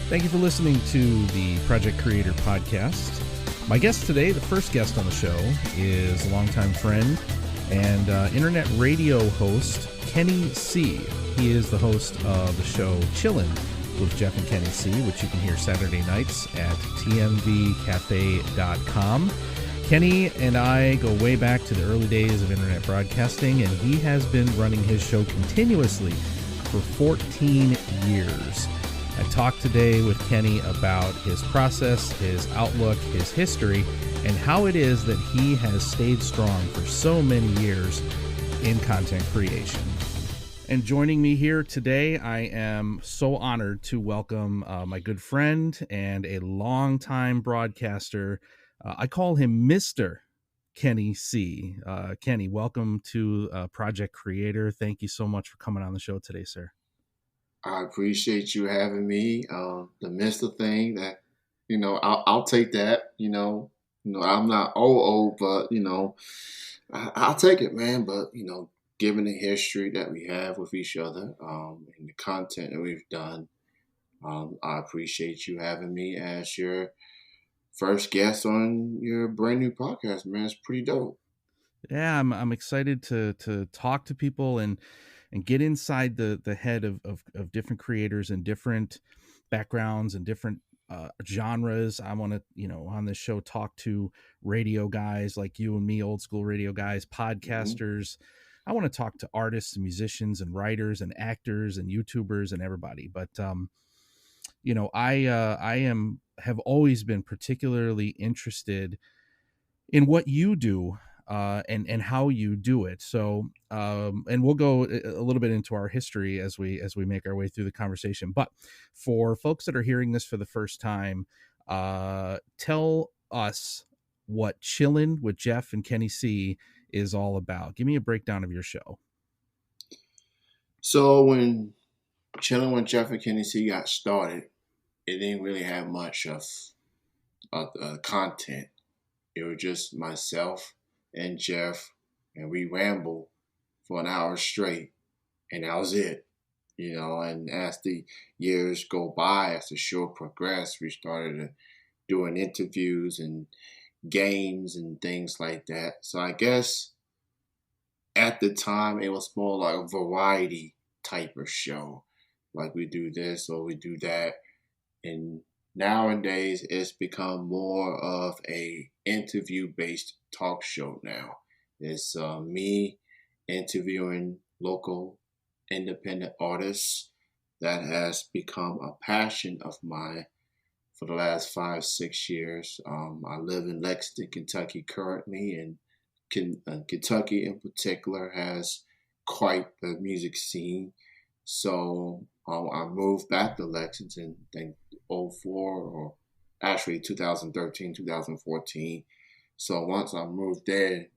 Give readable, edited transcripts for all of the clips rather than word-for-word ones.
Thank you for listening to the Project Creator Podcast. My guest today, the first guest on the show, is a longtime friend and internet radio host, Kenny C. He is the host of the show Chillin with Jeff and Kenny C, which you can hear Saturday nights at tmvcafe.com. Kenny and I go way back to the early days of internet broadcasting, and he has been running his show continuously for 14 years. I talked today with Kenny about his process, his outlook, his history, and how it is that he has stayed strong for so many years in content creation. And joining me here today, I am so honored to welcome my good friend and a longtime broadcaster. I call him Mr. Kenny C. Kenny, welcome to Project Creator. Thank you so much for coming on the show today, sir. I appreciate you having me. The Mr. thing that, I'll take that. I'm not old, but I'll take it, man. But given the history that we have with each other, and the content that we've done, I appreciate you having me as your first guest on your brand new podcast, man. It's pretty dope. Yeah, I'm excited to talk to people and get inside the head of different creators and different backgrounds and different genres. I want to, on this show, talk to radio guys like you and me, old school radio guys, podcasters. I want to talk to artists and musicians and writers and actors and YouTubers and everybody. But, have always been particularly interested in what you do and how you do it. So, and we'll go a little bit into our history as we make our way through the conversation. But for folks that are hearing this for the first time, tell us what Chillin with Jeff and Kenny C is all about. Give me a breakdown of your show. So when Chillin with Jeff and Kenny C got started, it didn't really have much of content. It was just myself and Jeff, and we rambled for an hour straight, and that was it. And as the years go by, as the show progressed, we started doing interviews and games and things like that. So I guess at the time it was more like a variety type of show. Like we do this or we do that. And nowadays it's become more of a interview-based talk show now. It's me interviewing local independent artists. That has become a passion of mine for the last 5-6 years. I live in Lexington, Kentucky currently, and Kentucky in particular has quite the music scene. So I moved back to Lexington, I think 04 or actually 2013, 2014. So once I moved there,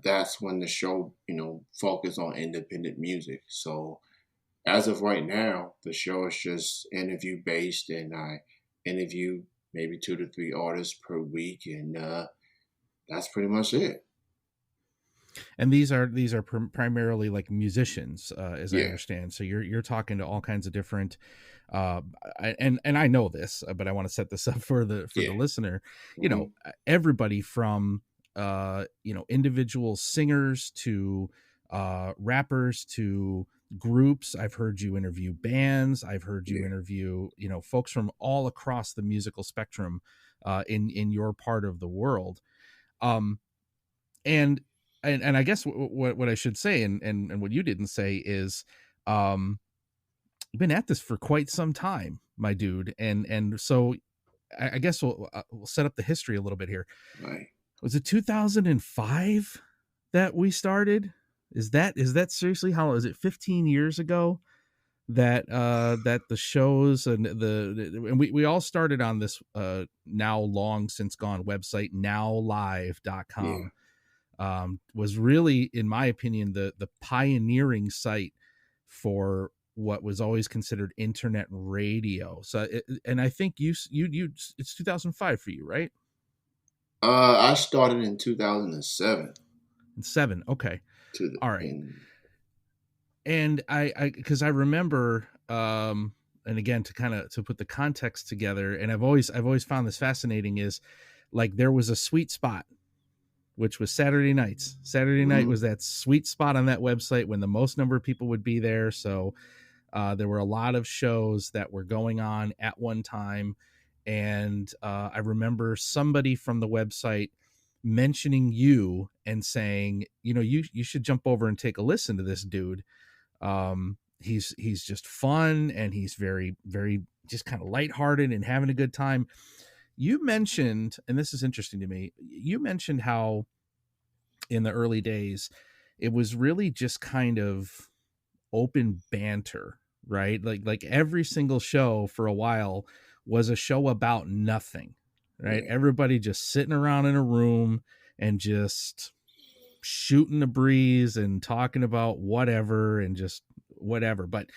that's when the show, focused on independent music. So as of right now, the show is just interview based, and I interview maybe 2 to 3 artists per week, and that's pretty much it. And these are primarily like musicians, as I understand. So you're talking to all kinds of different, and I know this, but I want to set this up for the listener. Everybody from individual singers to rappers to groups. I've heard you interview bands. I've heard you interview folks from all across the musical spectrum in your part of the world. And I guess what I should say and what you didn't say is you've been at this for quite some time, my dude. And so I guess we'll set up the history a little bit here. Right. Was it 2005 that we started? Is that seriously how is it 15 years ago that the shows and we all started on this now long since gone website nowlive.com. Was really, in my opinion, the pioneering site for what was always considered internet radio. So, and I think you it's 2005 for you, right? I started in 2007. Okay. All right. And I because I remember and again, to kind of to put the context together, and I've always found this fascinating, is like there was a sweet spot, which was Saturday nights. Saturday night Mm-hmm. was that sweet spot on that website when the most number of people would be there. So there were a lot of shows that were going on at one time. And I remember somebody from the website mentioning you and saying, you should jump over and take a listen to this dude. He's just fun, and he's very, very just kind of lighthearted and having a good time. You mentioned, and this is interesting to me, you mentioned how in the early days it was really just kind of open banter, right? Like every single show for a while was a show about nothing, right? Yeah. Everybody just sitting around in a room and just shooting the breeze and talking about whatever and just whatever. But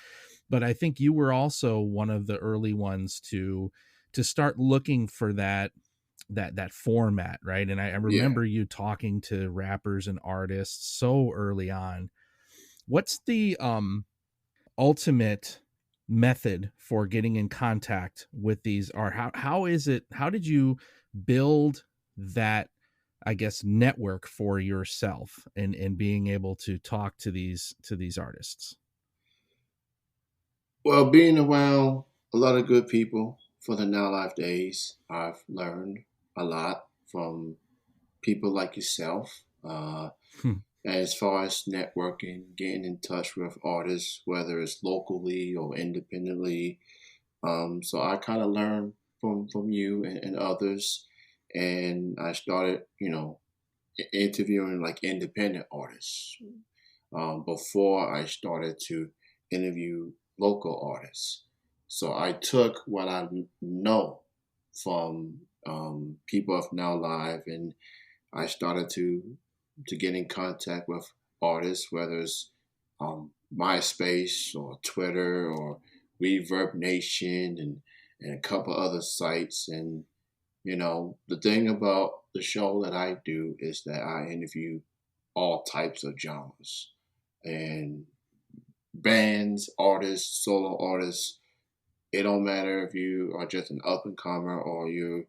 I think you were also one of the early ones to start looking for that format, right? And I Yeah. remember you talking to rappers and artists so early on. What's the ultimate method for getting in contact with these, or how did you build that, I guess, network for yourself and being able to talk to these artists? Well, being around a lot of good people for the Now Life days, I've learned a lot from people like yourself. Hmm. As far as networking, getting in touch with artists, whether it's locally or independently. So I kind of learned from you and others, and I started, interviewing like independent artists before I started to interview local artists. So I took what I know from people of Now Live, and I started to get in contact with artists, whether it's MySpace or Twitter or Reverb Nation and a couple other sites. And the thing about the show that I do is that I interview all types of genres and bands, artists, solo artists. It don't matter if you are just an up and comer or you're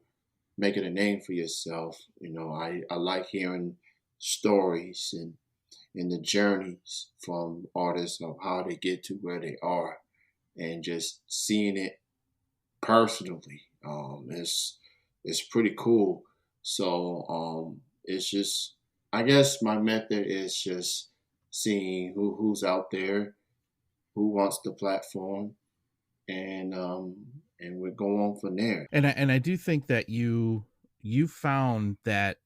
making a name for yourself. I like hearing stories and the journeys from artists of how they get to where they are and just seeing it personally. It's pretty cool. So it's just, I guess my method is just seeing who's out there, who wants the platform, and we go on from there. And I do think that you found that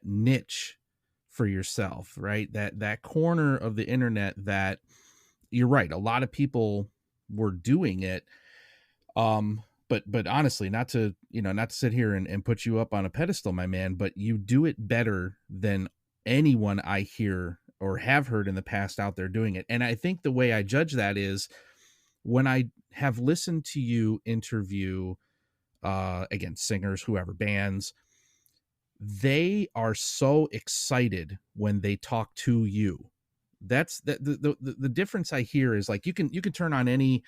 niche for yourself, right? That corner of the internet that, you're right, a lot of people were doing it. But honestly, not to sit here and put you up on a pedestal, my man, but you do it better than anyone I hear or have heard in the past out there doing it. And I think the way I judge that is when I have listened to you interview again, singers, whoever, bands, they are so excited when they talk to you. That's the difference I hear is like you can turn on any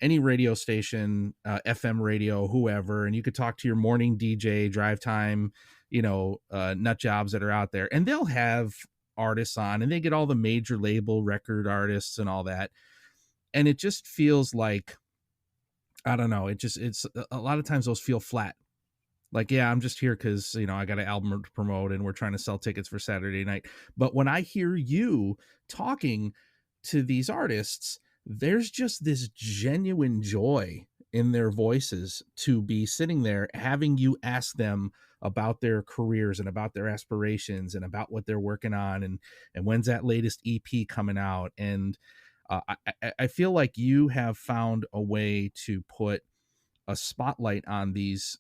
radio station, FM radio, whoever, and you could talk to your morning DJ, drive time, nut jobs that are out there, and they'll have artists on, and they get all the major label record artists and all that, and it just feels like, I don't know, it's a lot of times those feel flat. Like, yeah, I'm just here because I got an album to promote and we're trying to sell tickets for Saturday night. But when I hear you talking to these artists, there's just this genuine joy in their voices to be sitting there having you ask them about their careers and about their aspirations and about what they're working on, and when's that latest EP coming out. And I feel like you have found a way to put a spotlight on these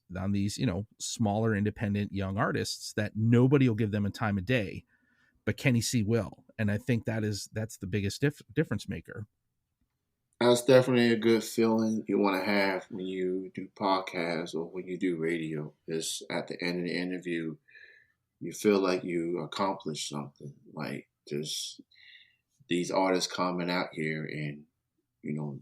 smaller independent young artists that nobody will give them a time of day, but Kenny C will. And I think that's the biggest difference maker. That's definitely a good feeling you want to have when you do podcasts or when you do radio. Is at the end of the interview, you feel like you accomplished something. Like just these artists coming out here and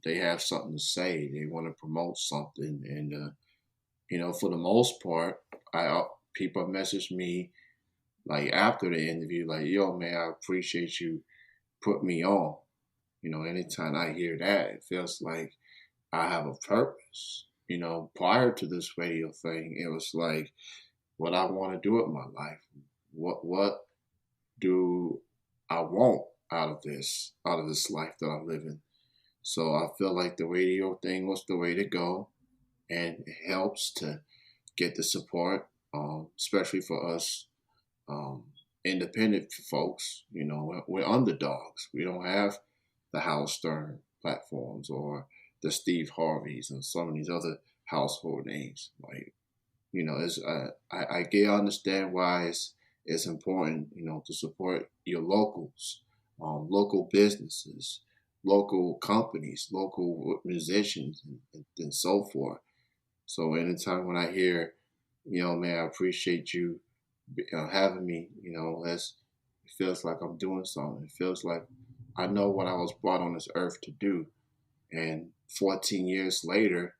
they have something to say. They want to promote something, and for the most part, people message me like after the interview, like, "Yo, man, I appreciate you put me on." Anytime I hear that, it feels like I have a purpose. Prior to this radio thing, it was like what I want to do with my life. What do I want out of this life that I'm living? So I feel like the radio thing was the way to go, and it helps to get the support, especially for us um, independent folks. We're underdogs. We don't have the Howard Stern platforms or the Steve Harveys and some of these other household names. Like, it's I get understand why it's important, to support your locals, local businesses, local companies, local musicians, and so forth. So anytime when I hear, man, I appreciate you having me, it feels like I'm doing something. It feels like I know what I was brought on this earth to do. And 14 years later,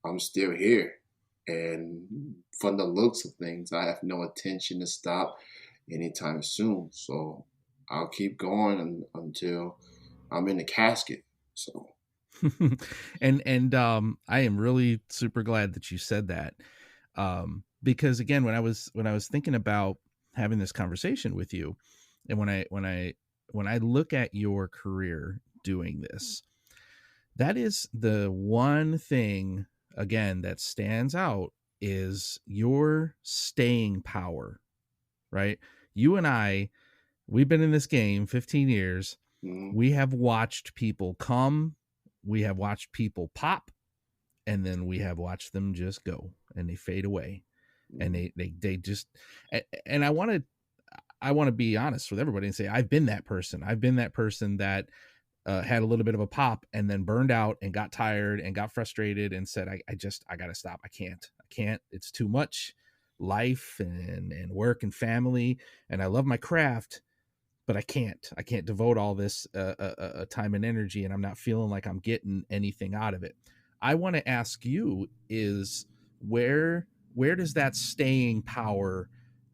I'm still here. And from the looks of things, I have no intention to stop anytime soon. So I'll keep going until I'm in the casket. So and I am really super glad that you said that, because again, when I was thinking about having this conversation with you, and when I look at your career doing this, that is the one thing again that stands out is your staying power, right? You and we've been in this game 15 years. mm, We have watched people come, we have watched people pop, and then we have watched them just go and they fade away. And mm, they just, and I want to be honest with everybody and say I've been that person. I've been that person that had a little bit of a pop and then burned out and got tired and got frustrated and said, I got to stop. I can't, it's too much life and work and family. And I love my craft, but I can't devote all this time and energy, and I'm not feeling like I'm getting anything out of it. I want to ask you is where does that staying power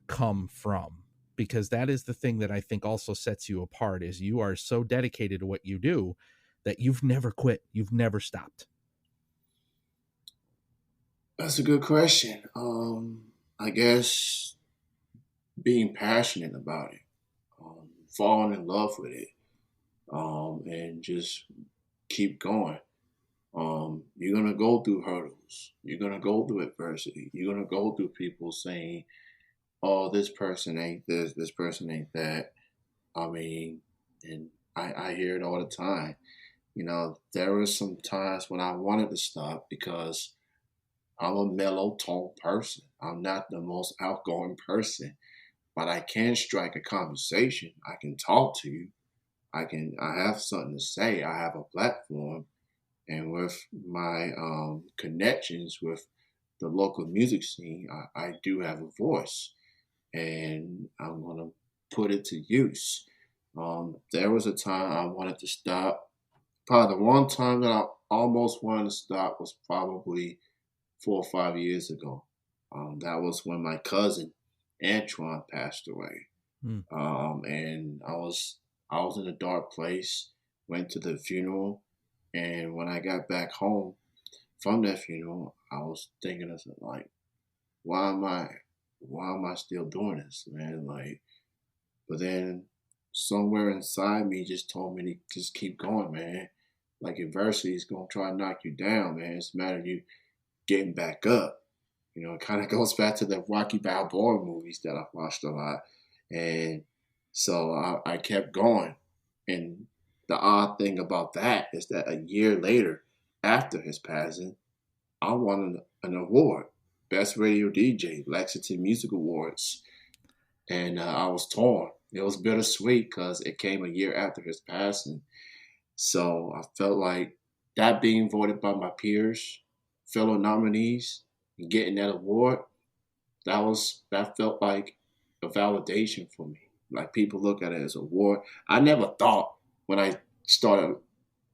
come from? Because that is the thing that I think also sets you apart, is you are so dedicated to what you do that you've never quit. You've never stopped. that's a good question. I guess being passionate about it, falling in love with it, and just keep going. You're gonna go through hurdles. You're gonna go through adversity. You're gonna go through people saying, "Oh, this person ain't this person ain't that." I mean, and I hear it all the time. There were some times when I wanted to stop because I'm a mellow tone person. I'm not the most outgoing person, but I can strike a conversation. I can talk to you. I have something to say. I have a platform, and with my connections with the local music scene, I do have a voice, and I'm gonna put it to use. There was a time I wanted to stop. Probably the one time that I almost wanted to stop was probably 4 or 5 years ago. That was when my cousin Antoine passed away. Hmm. And I was in a dark place. Went to the funeral, and when I got back home from that funeral, I was thinking of like, why am I, why am I still doing this, man? Like, but then somewhere inside me just told me to just keep going, man. Like adversity is gonna try to knock you down, man. It's a matter of you getting back up. It kind of goes back to the Rocky Balboa movies that I've watched a lot. And so I kept going. And the odd thing about that is that a year later, after his passing, I won an award, Best Radio DJ, Lexington Music Awards. And I was torn. It was bittersweet because it came a year after his passing. So I felt like that being voted by my peers, fellow nominees, and getting that award, that felt like a validation for me. Like people look at it as a award. I never thought when I started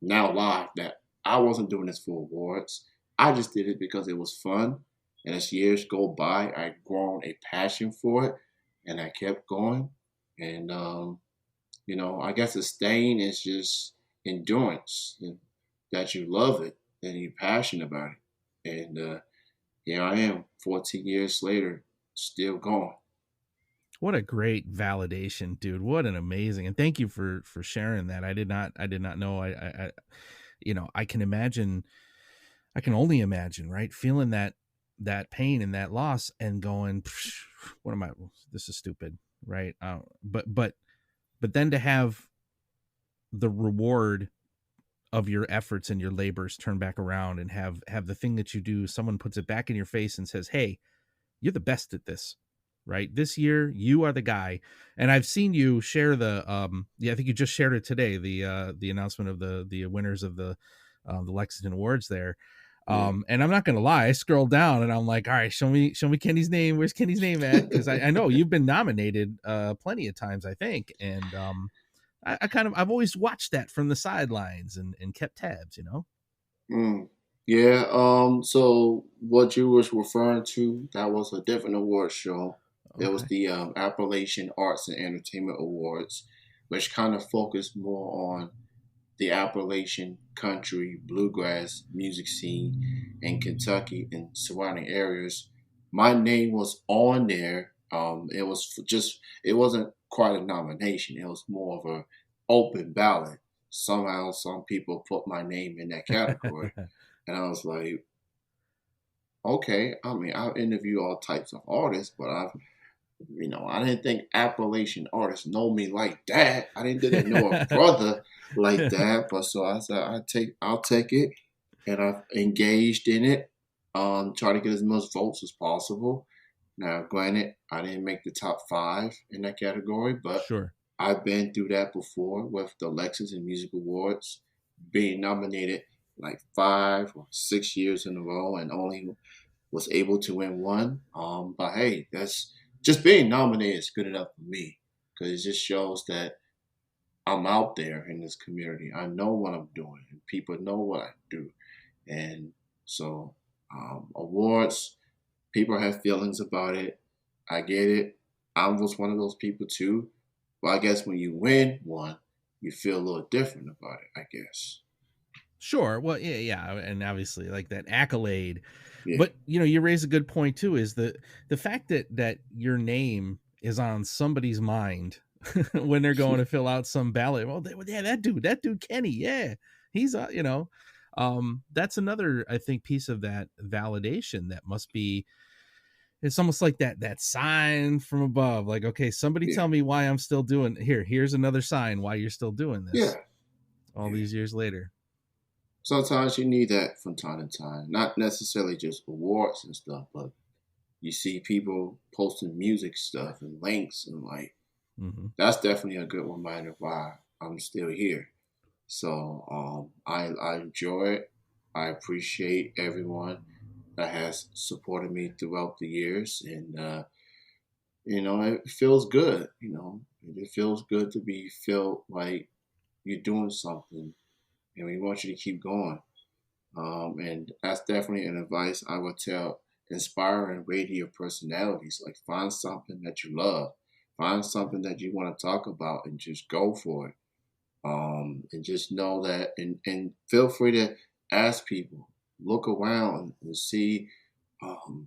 now live that I wasn't doing this for awards. I just did it because it was fun. And as years go by, I've grown a passion for it, and I kept going. And I guess the staying is just endurance, and that you love it and you're passionate about it. And here I am, 14 years later, still going. What a great validation, dude. What an amazing, and thank you for sharing that. I did not know. I can imagine, I can only imagine, right? Feeling that pain and that loss and going, what am I, this is stupid, right? But then to have the reward of your efforts and your labors turn back around, and have the thing that you do, someone puts it back in your face and says, hey, you're the best at this, right? This year you are the guy. And I've seen you share I think you just shared it today, the announcement of the winners of the Lexington Awards there. Yeah. And I'm not gonna lie, I scrolled down and I'm like, all right, show me Kenny's name. Where's Kenny's name at? Because I know you've been nominated plenty of times, I think. And I've always watched that from the sidelines and kept tabs. Mm. Yeah. So what you was referring to, that was a different award show. It was Okay. the Appalachian Arts and Entertainment Awards, which kind of focused more on the Appalachian country bluegrass music scene in Kentucky and surrounding areas. My name was on there. It wasn't quite a nomination. It was more of a open ballot. Somehow, some people put my name in that category, and I was like, okay. I mean, I interview all types of artists, but I didn't think Appalachian artists know me like that. Didn't know a brother like that. But so I said, I'll take it, and I've engaged in it. Try to get as much votes as possible. Now, granted, I didn't make the top 5 in that category, but Sure. I've been through that before with the Lexington Music Awards, being nominated like 5 or 6 years in a row, and only was able to win one. But hey, that's just being nominated is good enough for me, because it just shows that I'm out there in this community. I know what I'm doing, and people know what I do. And so, awards, people have feelings about it. I get it. I was one of those people too. But I guess when you win one, you feel a little different about it, I guess. Sure. Well, yeah, and obviously like that accolade. Yeah. But you raise a good point too, is the fact that your name is on somebody's mind when they're going to fill out some ballot. Well, yeah, that dude Kenny, yeah. He's that's another, I think, piece of that validation that must be, it's almost like that sign from above, like, okay, somebody Yeah. tell me why I'm still doing, here's another sign why you're still doing Yeah. this all Yeah. these years later. Sometimes you need that from time to time. Not necessarily just awards and stuff, but you see people posting music stuff and links, and like, Mm-hmm. that's definitely a good reminder why I'm still here. So I enjoy it. I appreciate everyone that has supported me throughout the years, and it feels good. It feels good to be felt like you're doing something, and we want you to keep going. And that's definitely an advice I would tell inspiring radio personalities. Like, find something that you love, find something that you want to talk about, and just go for it. And just know that, and feel free to ask people, look around and see um,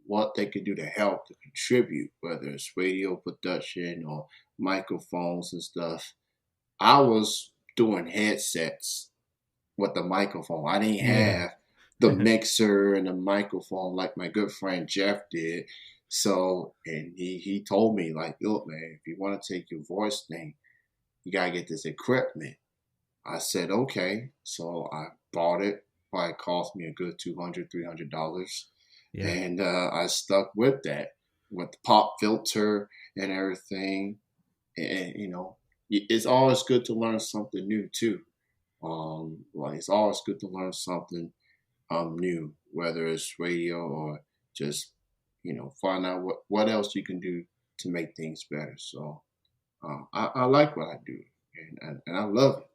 what they can do to help to contribute, whether it's radio production or microphones and stuff. I was doing headsets with the microphone. I didn't Yeah. have the mixer and the microphone like my good friend Jeff did. So, and he told me, like, look, man, if you want to take your voice thing, you gotta get this equipment. I said, okay. So I bought it. Probably cost me a good $200, $300. Yeah. And I stuck with that, with the pop filter and everything. And, it's always good to learn something new too. Like, it's always good to learn something new, whether it's radio or just, find out what else you can do to make things better. So I like what I do, and I love it.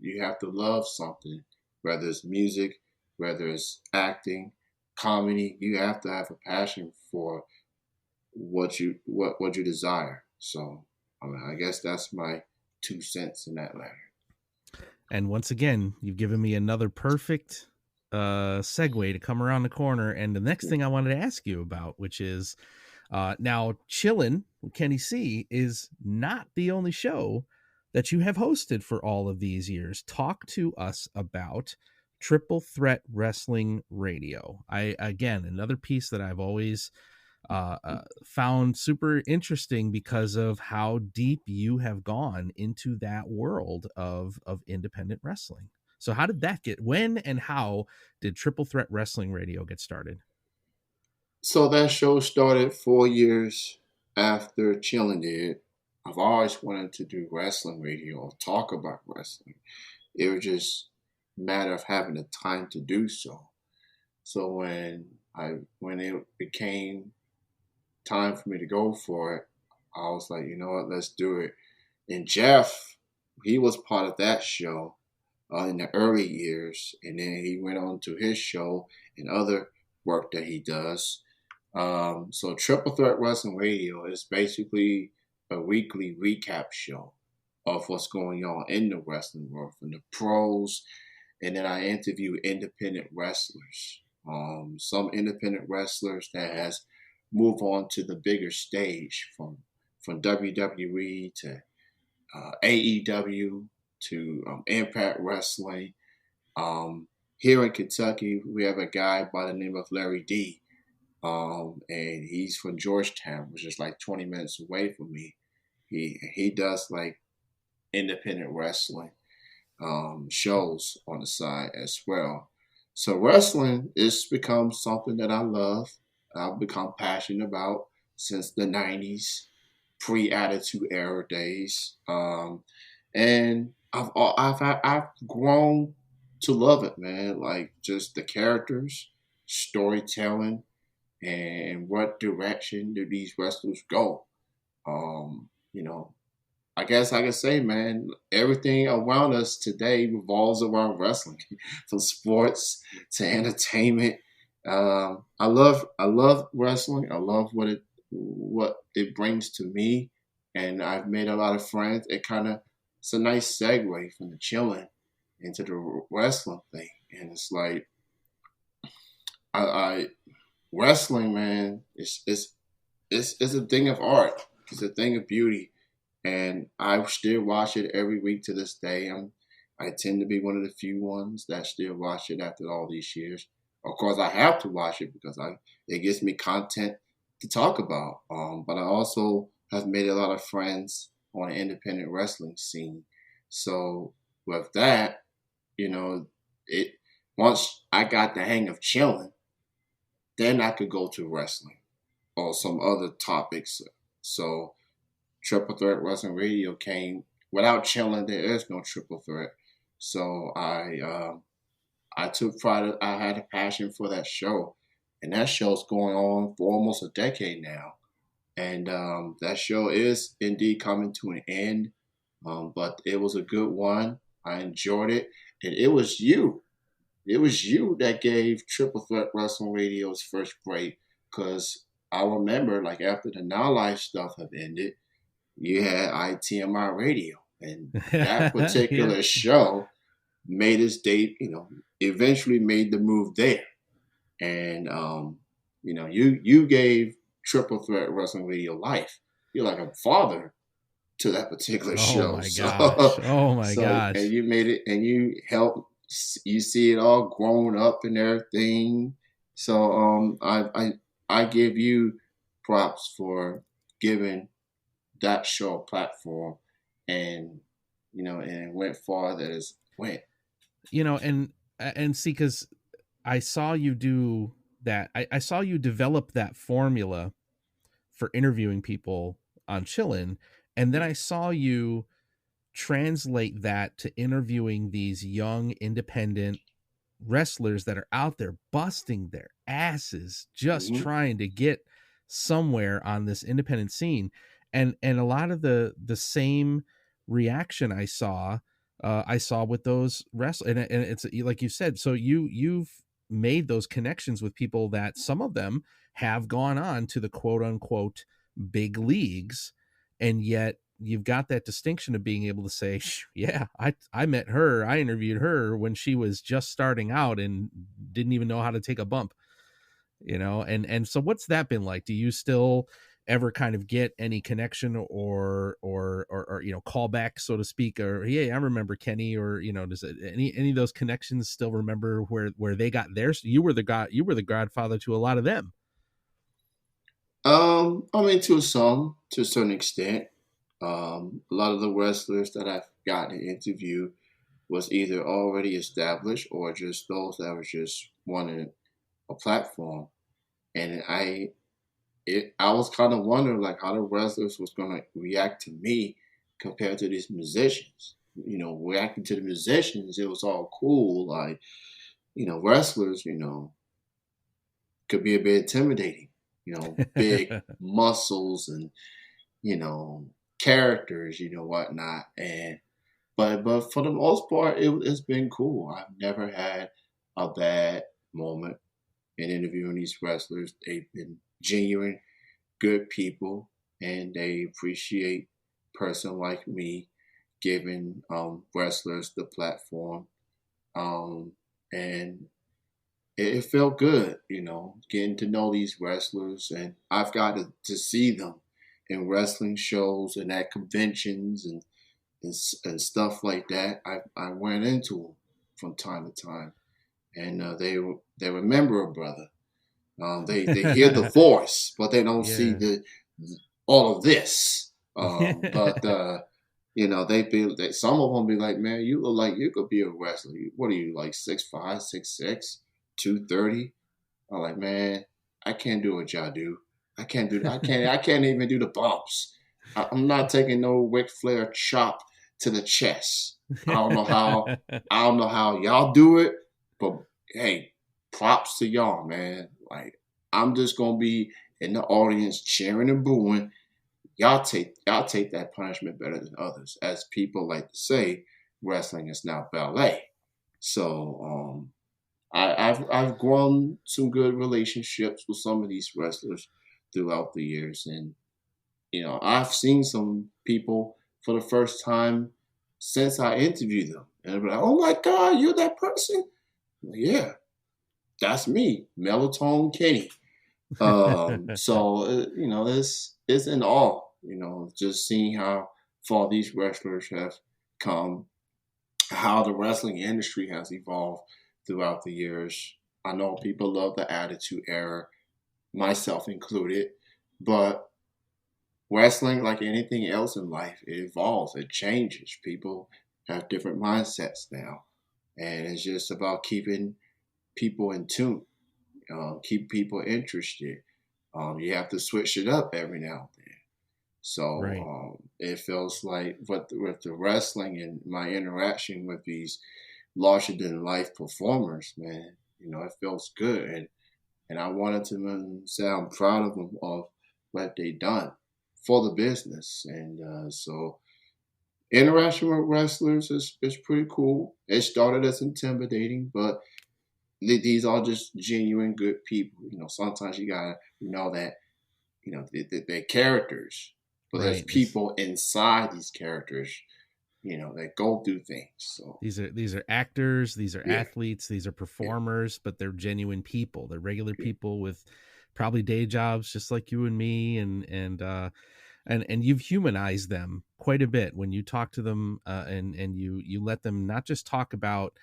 You have to love something, whether it's music, whether it's acting, comedy. You have to have a passion for what you desire. So I mean, I guess that's my 2 cents in that matter. And once again, you've given me another perfect segue to come around the corner. And the next thing I wanted to ask you about, which is now Chillin' with Kenny C is not the only show that you have hosted for all of these years. Talk to us about Triple Threat Wrestling Radio. Again, another piece that I've always found super interesting because of how deep you have gone into that world of independent wrestling. So how did that when and how did Triple Threat Wrestling Radio get started? So that show started 4 years after Chillin' did. I've always wanted to do wrestling radio or talk about wrestling. It was just a matter of having the time to do so. So when it became time for me to go for it, I was like, you know what, let's do it. And Jeff, he was part of that show in the early years, and then he went on to his show and other work that he does. So Triple Threat Wrestling Radio is basically a weekly recap show of what's going on in the wrestling world from the pros, and then I interview independent wrestlers. Some independent wrestlers that has moved on to the bigger stage from WWE to AEW to Impact Wrestling. Here in Kentucky, we have a guy by the name of Larry D. And he's from Georgetown, which is like 20 minutes away from me. He does like independent wrestling shows on the side as well. So wrestling has become something that I love. I've become passionate about since the 90s, pre-Attitude Era days. And I've grown to love it, man. Like just the characters, storytelling, and what direction do these wrestlers go. You know, I guess I can say, man, everything around us today revolves around wrestling, from sports to entertainment. I love wrestling. I love what it brings to me, and I've made a lot of friends. It's a nice segue from the chilling into the wrestling thing, and it's like I wrestling, man, it's a thing of art. It's a thing of beauty, and I still watch it every week to this day. I tend to be one of the few ones that still watch it after all these years. Of course, I have to watch it because it gives me content to talk about. But I also have made a lot of friends on the independent wrestling scene. So with that, it once I got the hang of chilling, then I could go to wrestling or some other topics. So Triple Threat Wrestling Radio came without chilling. There is no Triple Threat. So I took pride. I had a passion for that show, and that show's going on for almost a decade now. And that show is indeed coming to an end. But it was a good one. I enjoyed it, and it was you. It was you that gave Triple Threat Wrestling Radio's first break, because I remember, like, after the Now Life stuff had ended, you had ITMI Radio, and that particular Yeah. show made its date. Eventually made the move there, and you gave Triple Threat Wrestling Radio life. You're like a father to that particular Oh show. my gosh. Oh my And gosh. you made it, and you helped. You see it all grown up and everything. So I give you props for giving that show a platform, and and went farther as went. And see, because I saw you do that. I saw you develop that formula for interviewing people on Chillin', and then I saw you translate that to interviewing these young independent wrestlers that are out there busting their asses just Mm-hmm. trying to get somewhere on this independent scene, and a lot of the same reaction I saw I saw with those and it's like you said. So you've made those connections with people that some of them have gone on to the quote unquote big leagues, and yet you've got that distinction of being able to say, yeah, I met her, I interviewed her when she was just starting out and didn't even know how to take a bump, and so what's that been like? Do you still ever kind of get any connection or call back, so to speak, or hey, I remember Kenny, or does it, any of those connections still remember where they got theirs? You were the godfather to a lot of them. I mean, to a certain extent. A lot of the wrestlers that I've gotten to interview was either already established or just those that were just wanting a platform. And I was kind of wondering like how the wrestlers was gonna react to me compared to these musicians. Reacting to the musicians, it was all cool. Like, wrestlers, could be a bit intimidating. Big muscles and you know characters, whatnot. And but for the most part, it's been cool. I've never had a bad moment in interviewing these wrestlers. They've been genuine, good people, and they appreciate person like me giving wrestlers the platform. And it felt good, getting to know these wrestlers, and I've got to see them in wrestling shows and at conventions and stuff like that. I went into them from time to time, and they remember a brother. They hear the voice, but they don't see Yeah. the all of this. But some of them be like, man, you look like you could be a wrestler. What are you, like 6'5", 6'6", 230? I'm like, man, I can't do what y'all do. I can't even do the bumps. I'm not taking no Ric Flair chop to the chest. I don't know how I don't know how y'all do it, but hey, props to y'all, man. Like, I'm just gonna be in the audience cheering and booing. Y'all take that punishment better than others. As people like to say, wrestling is now ballet. So I've grown some good relationships with some of these wrestlers throughout the years, and I've seen some people for the first time since I interviewed them, and they're like, "Oh my God, you're that person?" I'm like, yeah, that's me, Melatonin Kenny. So it's in awe, just seeing how far these wrestlers have come, how the wrestling industry has evolved throughout the years. I know people love the Attitude Era, myself included, but wrestling, like anything else in life, it evolves, it changes. People have different mindsets now, and it's just about keeping people in tune, keep people interested. You have to switch it up every now and then. So Right. it feels like with the wrestling and my interaction with these larger than life performers, man, it feels good, and I wanted to say I'm proud of them of what they done for the business, and so interaction with wrestlers is pretty cool. It started as intimidating, but these are just genuine good people. Sometimes you gotta know that they're characters, but there's Right. people inside these characters, that go through things. So These are actors, these are yeah, athletes, these are yeah, performers, but they're genuine people. They're regular yeah. people with probably day jobs just like you and me, and you've humanized them quite a bit when you talk to them, and you let them not just talk about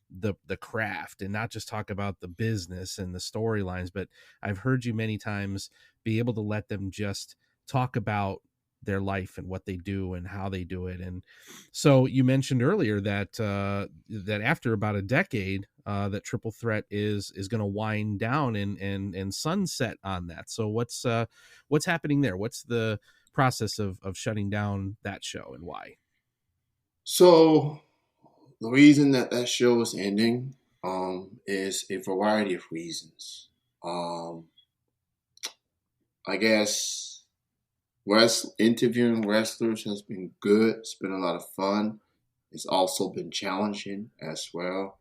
the craft and not just talk about the business and the storylines, but I've heard you many times be able to let them just talk about their life and what they do and how they do it. And so you mentioned earlier that that after about a decade, that Triple Threat is going to wind down and sunset on that. So what's happening there? What's the process of shutting down that show, and why? So the reason that that show is ending is a variety of reasons. Um, I guess interviewing wrestlers has been good. It's been a lot of fun. It's also been challenging as well.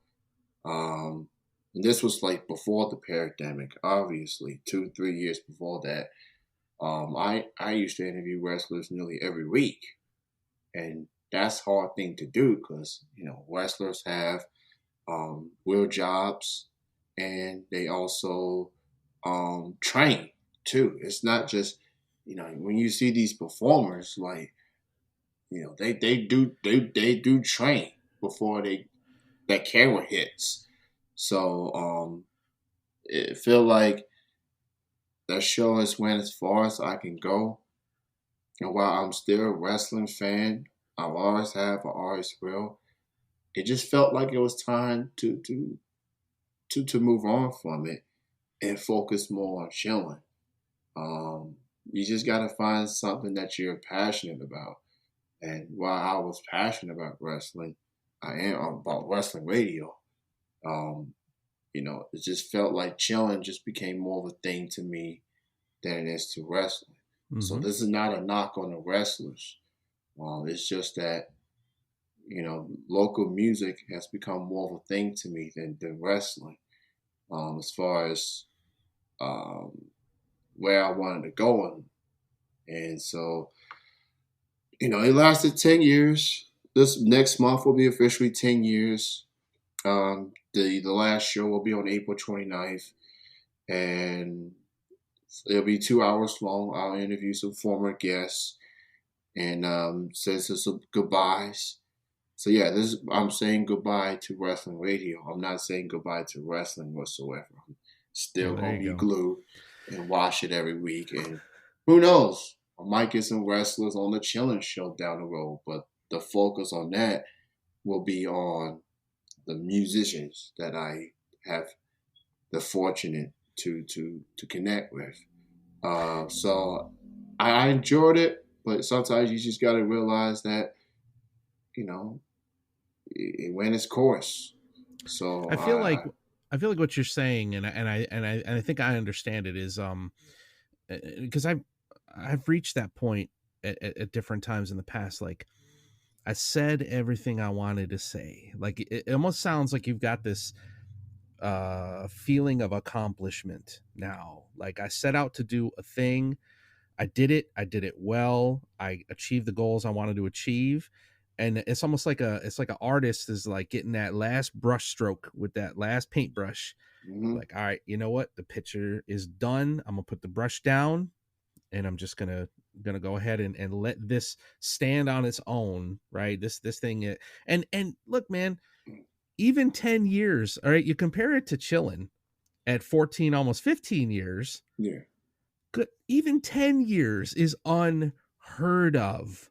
Um, and this was like before the pandemic, obviously, 2, 3 years before that. I used to interview wrestlers nearly every week, and that's a hard thing to do because wrestlers have real jobs, and they also train too. It's not just when you see these performers, like they do train before that camera hits. So it feel like that show has went as far as I can go. And while I'm still a wrestling fan, I've always have, I always will. It just felt like it was time to move on from it and focus more on chilling. You just got to find something that you're passionate about. And while I was passionate about wrestling, I am about wrestling radio. Um, it just felt like chilling just became more of a thing to me than it is to wrestling. So Mm-hmm. this is not a knock on the wrestlers. It's just that local music has become more of a thing to me than wrestling. As far as um, where I wanted to go, and so it lasted 10 years. This next month will be officially 10 years. The last show will be on April 29th, and it'll be 2 hours long. I'll interview some former guests and say some goodbyes. So yeah, I'm saying goodbye to wrestling radio. I'm not saying goodbye to wrestling whatsoever. I'm still Well, there gonna you be go. glued and watch it every week. And who knows? I might get some wrestlers on the Chillin show down the road, but the focus on that will be on the musicians that I have the fortunate to connect with. So I enjoyed it, but sometimes you just got to realize that you know it went its course. So I feel like I feel like what you're saying, and I think I understand it is because I've reached that point at different times in the past. Like I said everything I wanted to say. Like it almost sounds like you've got this feeling of accomplishment now. Like I set out to do a thing, I did it well, I achieved the goals I wanted to achieve. And it's almost like an artist is like getting that last brush stroke with that last paintbrush. mhm. Like, all right, you know what, the picture is done, I'm gonna put the brush down, and I'm just gonna go ahead and let this stand on its own, right? This thing, and look, man, even 10 years, all right, you compare it to Chillin at 14, almost 15 years, Yeah. good, even 10 years is unheard of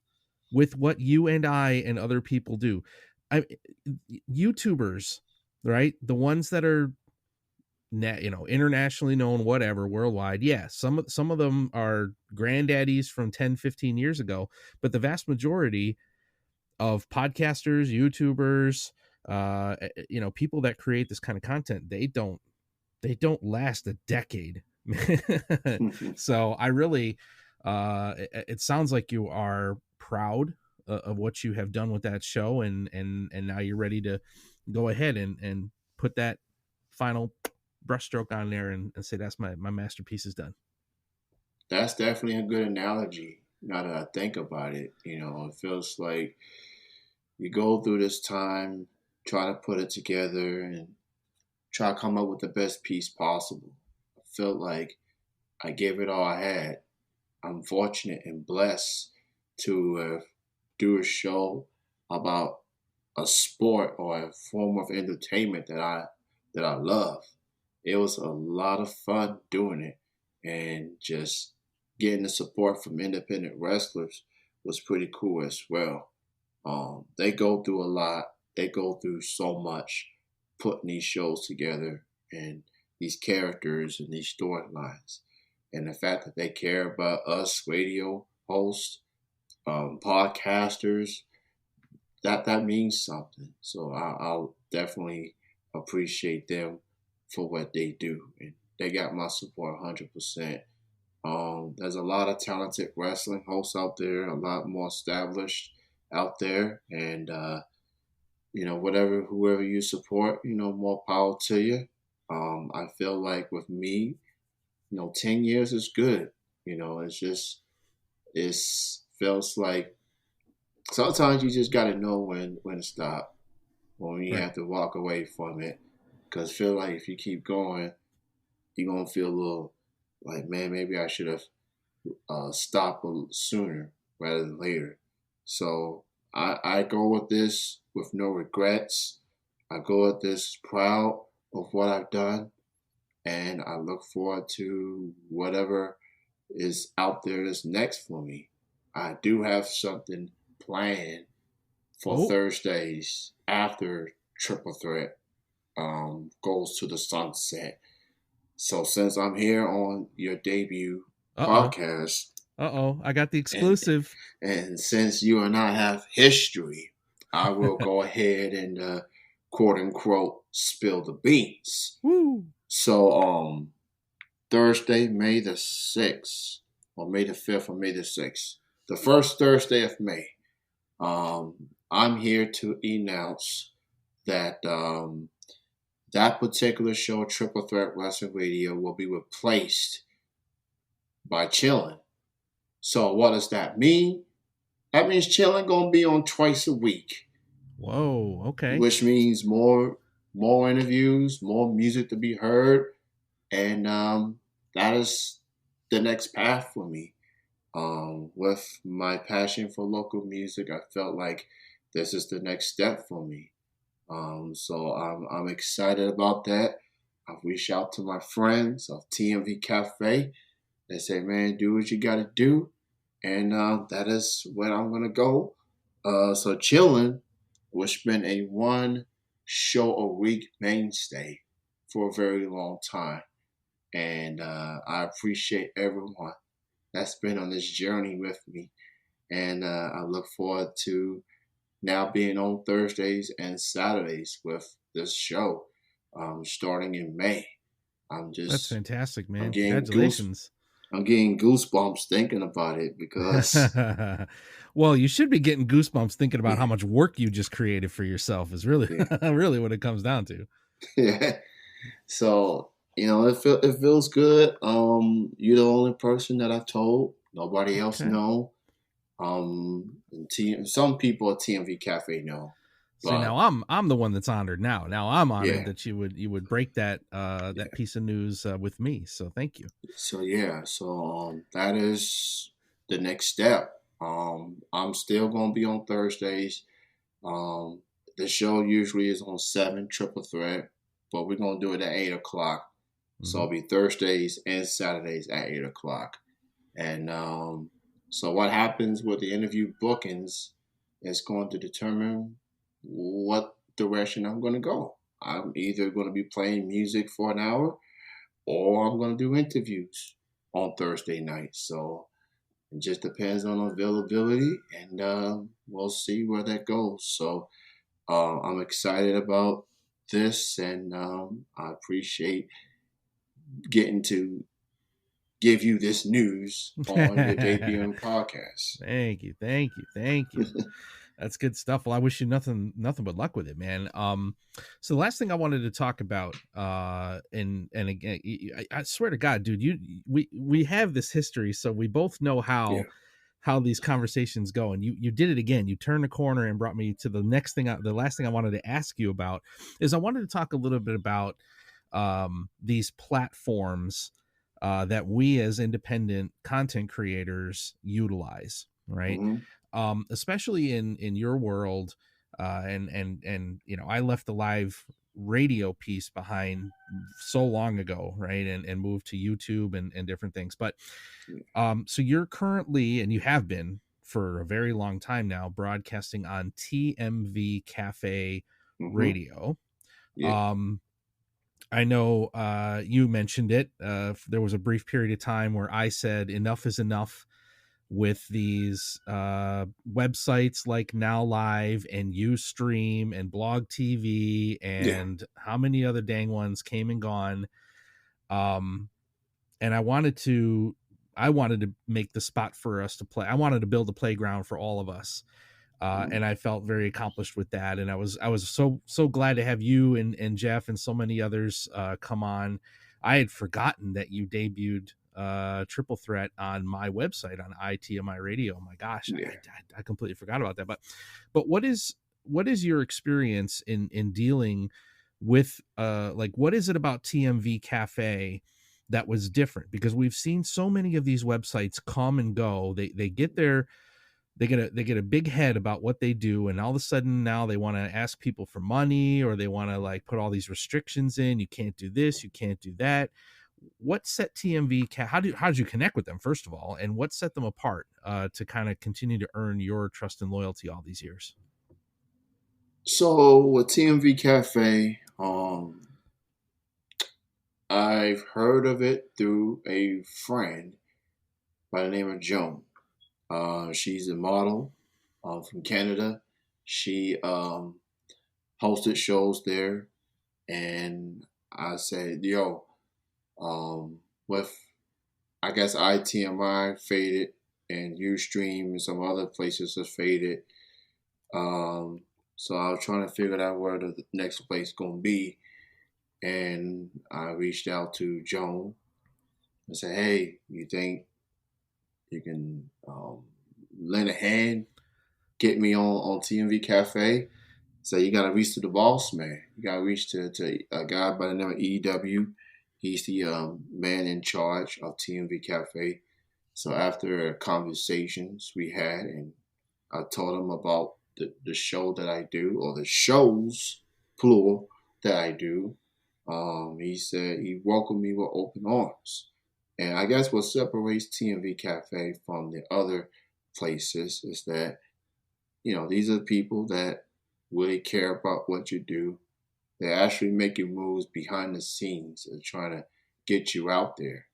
with what you and I and other people do. I YouTubers, right? The ones that are internationally known, whatever, worldwide. Yeah, some of them are granddaddies from 10, 15 years ago, but the vast majority of podcasters, YouTubers, people that create this kind of content, they don't last a decade. So I really, it sounds like you are proud of what you have done with that show, and now you're ready to go ahead and put that final brushstroke on there and say that's my masterpiece is done. That's definitely a good analogy. Now that I think about it, it feels like you go through this time, try to put it together, and try to come up with the best piece possible. I felt like I gave it all I had. I'm fortunate and blessed to do a show about a sport or a form of entertainment that I love. It was a lot of fun doing it, and just getting the support from independent wrestlers was pretty cool as well. They go through a lot. They go through so much putting these shows together and these characters and these storylines. And the fact that they care about us radio hosts, podcasters, that means something. So I'll definitely appreciate them for what they do, and they got my support 100%. There's a lot of talented wrestling hosts out there, a lot more established out there, and whatever, whoever you support, more power to you. I feel like with me, 10 years is good. It's just, it's feels like sometimes you just got to know when to stop, when you Right. have to walk away from it. Because feel like if you keep going, you're going to feel a little like, man, maybe I should have stopped a little sooner rather than later. So I go with this with no regrets. I go with this proud of what I've done, and I look forward to whatever is out there that's next for me. I do have something planned for Oh, Thursdays after Triple Threat goes to the sunset. So since I'm here on your debut uh-oh. podcast, Uh-oh. I got the and exclusive. and since you and I have history, I will go ahead and quote unquote spill the beans. Woo. So Thursday, May the 6th, or May the 5th, or May the 6th, the first Thursday of May, I'm here to announce that that particular show, Triple Threat Wrestling Radio, will be replaced by Chillin. So what does that mean? That means Chillin gonna be on twice a week, Whoa. Okay. which means more interviews, more music to be heard, and that is the next path for me. With my passion for local music, I felt like this is the next step for me. So I'm excited about that. I've reached out to my friends of TMV Cafe. They say, man, do what you got to do. And that is where I'm going to go. So Chillin' has been a one show a week mainstay for a very long time. And I appreciate everyone that's been on this journey with me. And I look forward to now being on Thursdays and Saturdays with this show starting in May. I'm That's just, fantastic, I'm man. getting goose, Congratulations. I'm getting goosebumps thinking about it because, Well, you should be getting goosebumps thinking about yeah, how much work you just created for yourself is really yeah, really what it comes down to. yeah. So it feels good. You're the only person that I told. Nobody else Okay. know. Some people at TMV Cafe know, See, now but I'm the one that's honored now. Now I'm honored yeah. that you would break that that Yeah. piece of news with me. So thank you. So yeah, that is the next step. I'm still gonna be on Thursdays. Um, the show usually is on 7 Triple Threat, but we're gonna do it at 8 o'clock. So Hmm. it'll be Thursdays and Saturdays at 8 o'clock. And so what happens with the interview bookings is going to determine what direction I'm going to go. I'm either going to be playing music for an hour or I'm going to do interviews on Thursday night. So it just depends on availability, and we'll see where that goes. So I'm excited about this, and I appreciate getting to give you this news on your debuting podcast. Thank you, thank you, thank you. That's good stuff. Well, I wish you nothing but luck with it, man. So the last thing I wanted to talk about, and again, I swear to God, dude, we have this history, so we both know Yeah. how these conversations go, and you did it again. You turned the corner and brought me to the next thing. The last thing I wanted to ask you about is I wanted to talk a little bit about these platforms that we as independent content creators utilize, right? Hmm. Especially in your world, and I left the live radio piece behind so long ago, right? And moved to YouTube and different things. But so you're currently, and you have been for a very long time now, broadcasting on TMV Cafe Hmm. Radio. Yeah. Um, I know you mentioned it. There was a brief period of time where I said enough is enough with these websites like Now Live and Ustream and Blog TV Yeah. and how many other dang ones came and gone. And I wanted to make the spot for us to play. I wanted to build a playground for all of us. And I felt very accomplished with that. And I was so glad to have you and Jeff and so many others come on. I had forgotten that you debuted Triple Threat on my website on ITMI Radio. My gosh, Yeah. I completely forgot about that. But what is your experience in dealing with like, what is it about TMV Cafe that was different? Because we've seen so many of these websites come and go. They get their they get a big head about what they do, and all of a sudden now they want to ask people for money, or they want to like put all these restrictions in. You can't do this, you can't do that. What set TMV how did you connect with them, first of all, and what set them apart to kind of continue to earn your trust and loyalty all these years? So with TMV Cafe, I've heard of it through a friend by the name of Joan. She's a model from Canada. She hosted shows there, and I said, "Yo, with I guess ITMI faded and Ustream and some other places have faded. So I was trying to figure out where the next place gonna be, and I reached out to Joan and said, "Hey, you think you can lend a hand, get me on TMV Cafe?" So you got to reach to the boss man. You got to reach to a guy by the name of EW. He's the man in charge of TMV Cafe. So after conversations we had, and I told him about the show that I do, or the shows, plural, that I do, he said he welcomed me with open arms. And I guess what separates TMV Cafe from the other places is that, these are people that really care about what you do. They're actually making moves behind the scenes and trying to get you out there.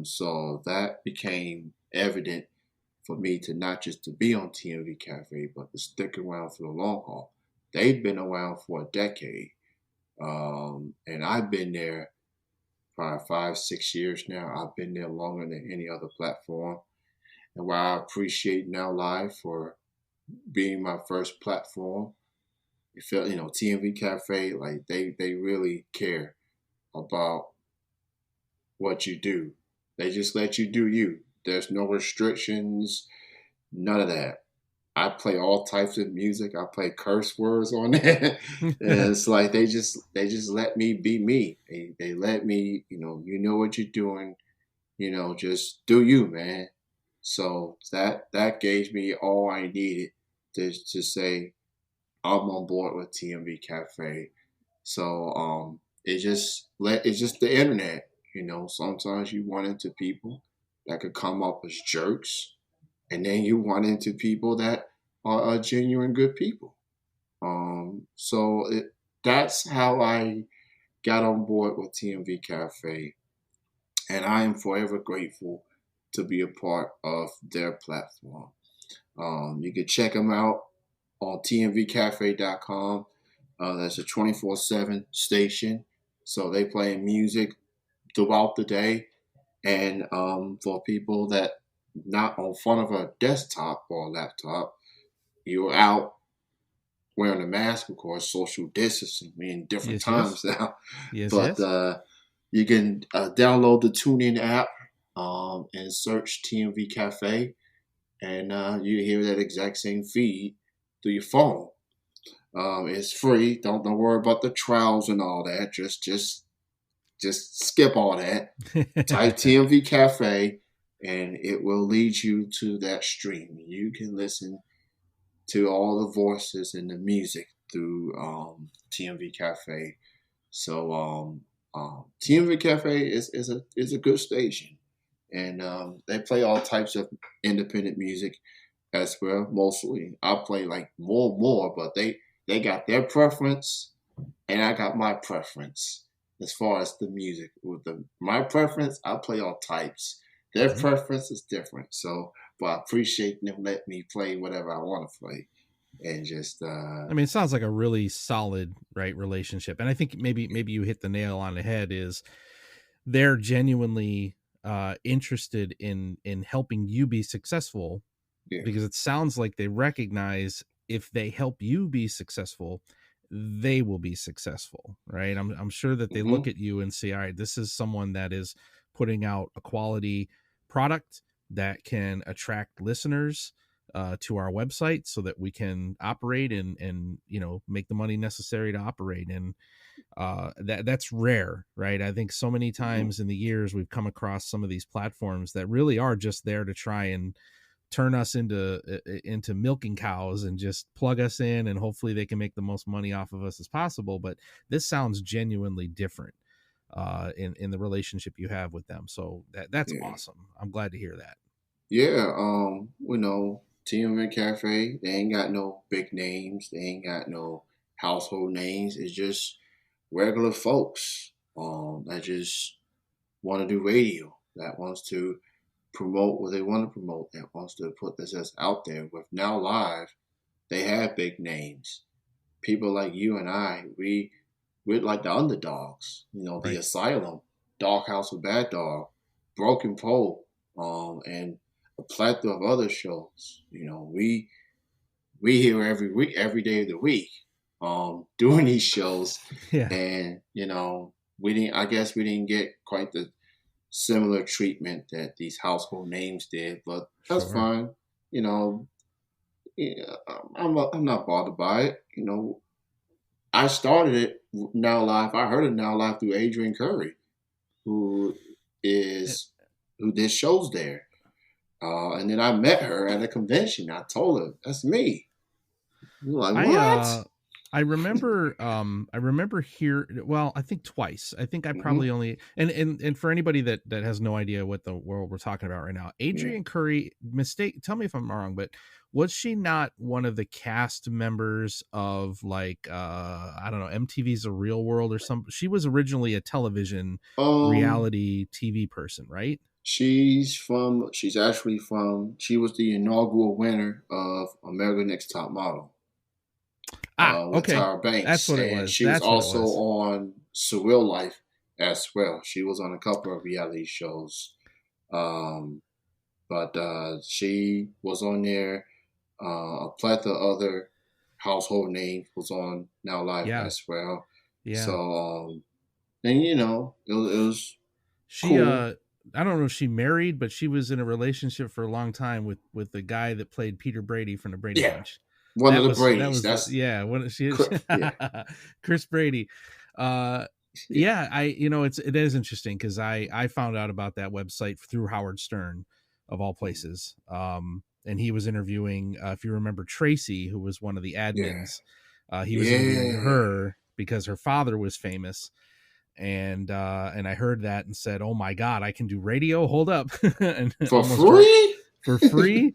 So that became evident for me to not just to be on TMV Cafe, but to stick around for the long haul. They've been around for a decade, and I've been there probably 5, 6 years now. I've been there longer than any other platform. And while I appreciate Now Live for being my first platform, it felt, TMV Cafe, like they really care about what you do. They just let you do you. There's no restrictions, none of that. I play all types of music. I play curse words on there. And it's like they just let me be me. They let me, you know what you're doing, just do you, man. So that gave me all I needed to say I'm on board with TMV Cafe. So it's just the internet. Sometimes you run into people that could come up as jerks, and then you run into people that are genuine good people. So that's how I got on board with TMV Cafe, and I am forever grateful to be a part of their platform. You can check them out on tmvcafe.com. That's a 24/7 station. So they play music throughout the day. And for people that not on front of a desktop or a laptop, you're out wearing a mask, of course, social distancing. We're in different times now. But you can download the TuneIn app and search TMV Cafe, and you hear that exact same feed through your phone. It's free. Don't worry about the trials and all that. Just skip all that. Type TMV Cafe, and it will lead you to that stream. You can listen to all the voices and the music through TMV Cafe. So TMV Cafe is a good station, and they play all types of independent music as well. Mostly, I play like more, but they got their preference, and I got my preference as far as the music. With my preference, I play all types. Their preference is different. So, but I appreciate them letting me play whatever I want to play, and just. I mean, it sounds like a really solid, right, relationship, and I think maybe you hit the nail on the head. Is they're genuinely interested in helping you be successful Yeah. because it sounds like they recognize if they help you be successful, they will be successful, right? I'm sure that they look Mm-hmm. at you and say, all right, this is someone that is putting out a quality product that can attract listeners to our website so that we can operate and make the money necessary to operate. And that's rare, right? I think so many Mm-hmm. times in the years we've come across some of these platforms that really are just there to try and turn us into milking cows and just plug us in, and hopefully they can make the most money off of us as possible. But this sounds genuinely different in the relationship you have with them, so that's Yeah. awesome. I'm glad to hear that. Yeah. TMN Cafe, they ain't got no big names. They ain't got no household names. It's just regular folks that just want to do radio, that wants to promote what they want to promote, that wants to put this as out there. With Now Live, they have big names. People like you and I, we're like the underdogs. The Right. Asylum, Doghouse with Bad Dog, Broken Pole, and a plethora of other shows. We here every week, every day of the week, doing these shows, Yeah, and we didn't. I guess we didn't get quite the similar treatment that these household names did, but that's sure. fine. You know, yeah, I'm not bothered by it. I started it Now Live. I heard it Now Live through Adrian Curry, who Eh, is who did shows there. And then I met her at a convention. I told her that's me. You're like, I what? I remember here, well, I think twice. I think I Mm-hmm. probably only, and for anybody that has no idea what the world we're talking about right now, Yeah. Adrian Curry, mistake, tell me if I'm wrong, but was she not one of the cast members of, like, I don't know, MTV's A Real World or something? She was originally a television Um, reality TV person, right? she's actually from. She was the inaugural winner of American Next Top Model. Ah, With okay. Tyra That's Banks, what it and was. she was That's what it also was. on Surreal Life as well. She was on a couple of reality shows, um, but she was on there. A plethora of other household names was on Now Live Yeah. as well. So, Yeah. and it was She cool. I don't know if she married, but she was in a relationship for a long time with the guy that played Peter Brady from the Brady Yeah, Bunch. one of the That Brady's. was That's yeah, what she yeah, Chris Brady. Uh yeah, yeah, it is interesting because I found out about that website through Howard Stern, of all places. And he was interviewing, if you remember, Tracy, who was one of the yeah, admins. He was interviewing yeah. her because her father was famous, and I heard that and said, "Oh my god, I can do radio! Hold up!" and For almost dropped free. for free.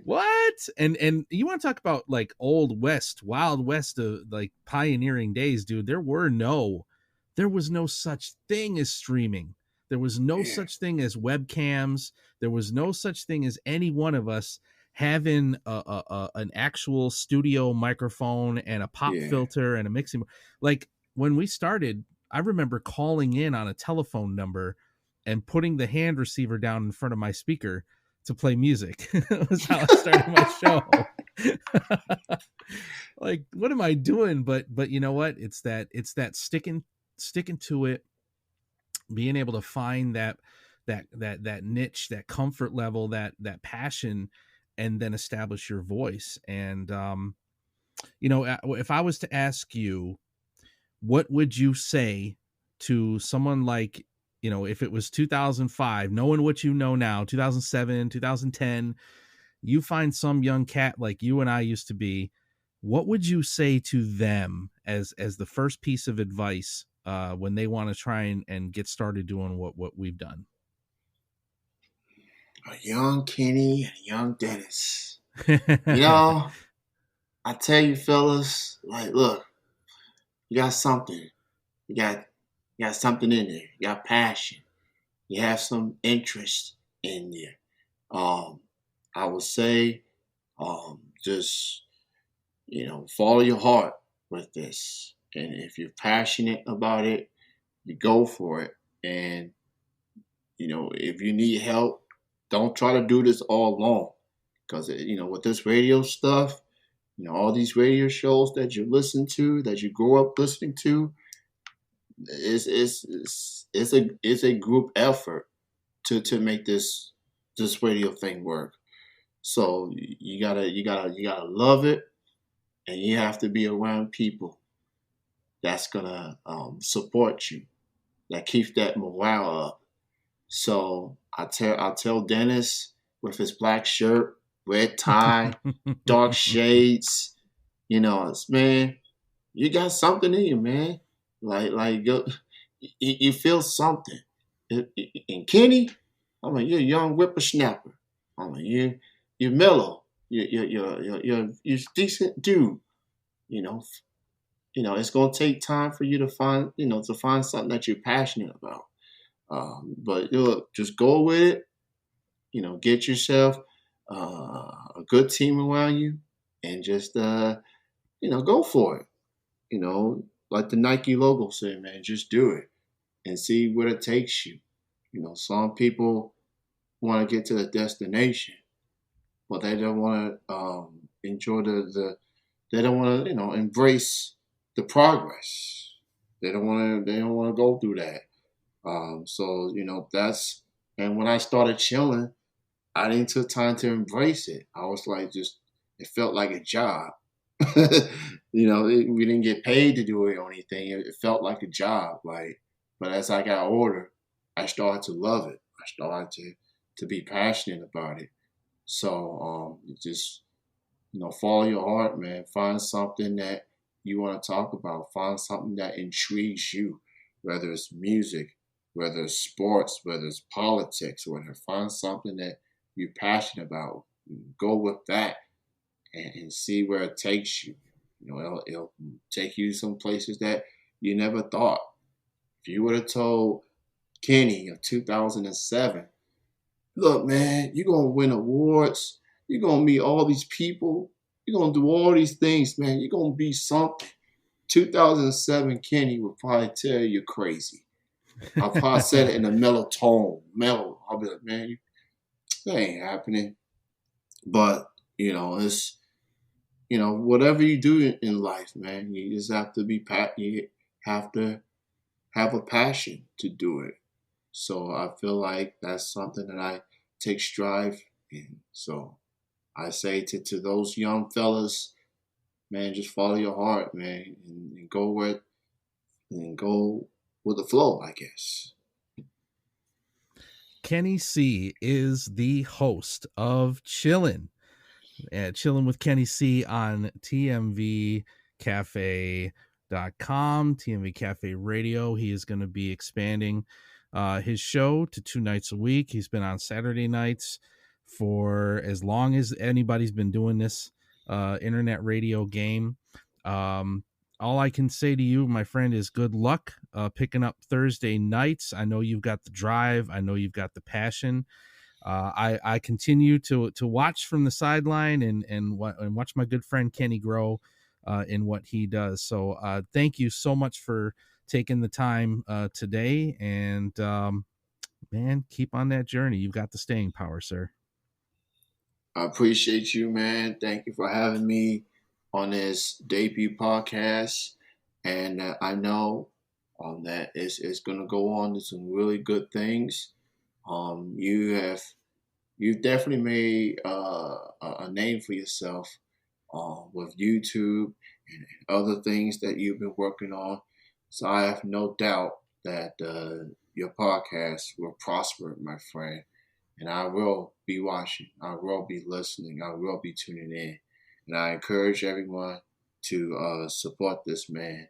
What? And you want to talk about, like, old west, wild west, of like pioneering days, dude? There was no such thing as streaming. There was no Yeah, such thing as webcams. There was no such thing as any one of us having an actual studio microphone and a pop yeah, filter and a mixing. Like, when we started, I remember calling in on a telephone number and putting the hand receiver down in front of my speaker to play music. That was how I started my show. Like, what am I doing? But you know what? It's that sticking to it, being able to find that niche, that comfort level, that passion, and then establish your voice. And if I was to ask you, what would you say to someone like, if it was 2005, knowing what you know now, 2007, 2010, you find some young cat like you and I used to be, what would you say to them as the first piece of advice when they want to try and get started doing what we've done? a young Kenny and a young Dennis. You know, I tell you, fellas, like, look, you got something. You got you got something in there. You got passion. You have some interest in there. Um, I would say, just follow your heart with this, and if you're passionate about it, you go for it. And if you need help, don't try to do this all alone. because with this radio stuff, all these radio shows that you listen to, that you grow up listening to, it's a group effort to make this radio thing work. So you gotta love it, and you have to be around people that's gonna support you, that keeps that morale up. So I tell Dennis with his black shirt, red tie, dark shades, man, you got something in you, man. You feel something. And Kenny, I mean, you're a young whippersnapper. I mean, you're mellow. You're a decent dude. You know, it's gonna take time for you to find something that you're passionate about. But look, just go with it. Get yourself a good team around you, and just go for it. Like the Nike logo said, man, just do it and see where it takes you. Some people want to get to the destination, but they don't want to enjoy they don't want to embrace the progress. They don't want to go through that. So that's, and when I started chilling, I didn't take time to embrace it. I was like, it felt like a job. We didn't get paid to do it or anything. It felt like a job. But as I got older, I started to love it. I started to be passionate about it. So just follow your heart, man. Find something that you want to talk about. Find something that intrigues you, whether it's music, whether it's sports, whether it's politics, whatever. Find something that you're passionate about. Go with that and see where it takes you. It'll take you some places that you never thought. If you would have told Kenny of 2007, look, man, you're going to win awards. You're going to meet all these people. You're going to do all these things, man. You're going to be something. 2007 Kenny would probably tell you you're crazy. I'll probably said it in a mellow tone. Mellow. I'll be like, man, that ain't happening. But, it's, whatever you do in life, man, you just have to you have to have a passion to do it. So I feel like that's something that I take strive in. So I say to those young fellas, man, just follow your heart, man, and go with the flow, I guess. Kenny C is the host of Chillin'. Chillin' with Kenny C on TMVcafe.com, TMV Cafe Radio. He is going to be expanding his show to 2 nights a week. He's been on Saturday nights for as long as anybody's been doing this internet radio game. All I can say to you, my friend, is good luck picking up Thursday nights. I know you've got the drive. I know you've got the passion. I continue to watch from the sideline and watch my good friend Kenny grow in what he does. So thank you so much for taking the time today. And man, keep on that journey. You've got the staying power, sir. I appreciate you, man. Thank you for having me on this debut podcast. And I know that it's going to go on to some really good things. You've definitely made a name for yourself with YouTube and other things that you've been working on. So I have no doubt that your podcast will prosper, my friend. And I will be watching. I will be listening. I will be tuning in. And I encourage everyone to support this man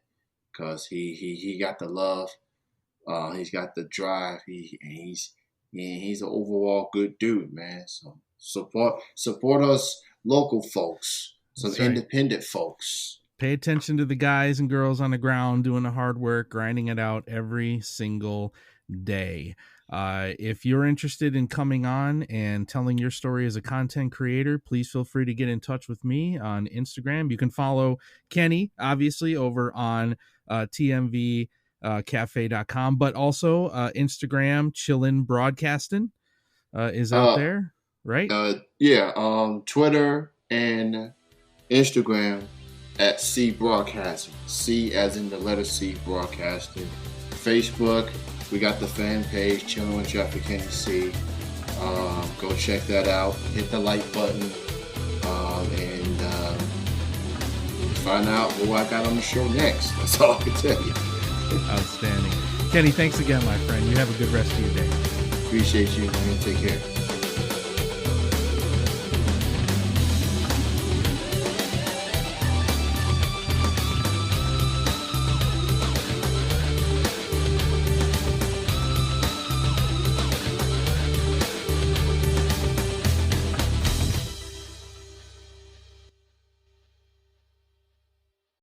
because he got the love. He's got the drive. He's an overall good dude, man. So support us local folks, some independent folks. Pay attention to the guys and girls on the ground doing the hard work, grinding it out every single day. If you're interested in coming on and telling your story as a content creator, please feel free to get in touch with me on Instagram. You can follow Kenny, obviously, over on tmvcafe.com, but also Instagram, Chillin Broadcasting is out there. right? Twitter and Instagram at C Broadcasting. C as in the letter C Broadcasting. Facebook, we got the fan page, Chillin with Jeff and Kenny C. Go check that out. Hit the like button and find out what I got on the show next. That's all I can tell you. Outstanding. Kenny, thanks again, my friend. You have a good rest of your day. Appreciate you, man. Take care.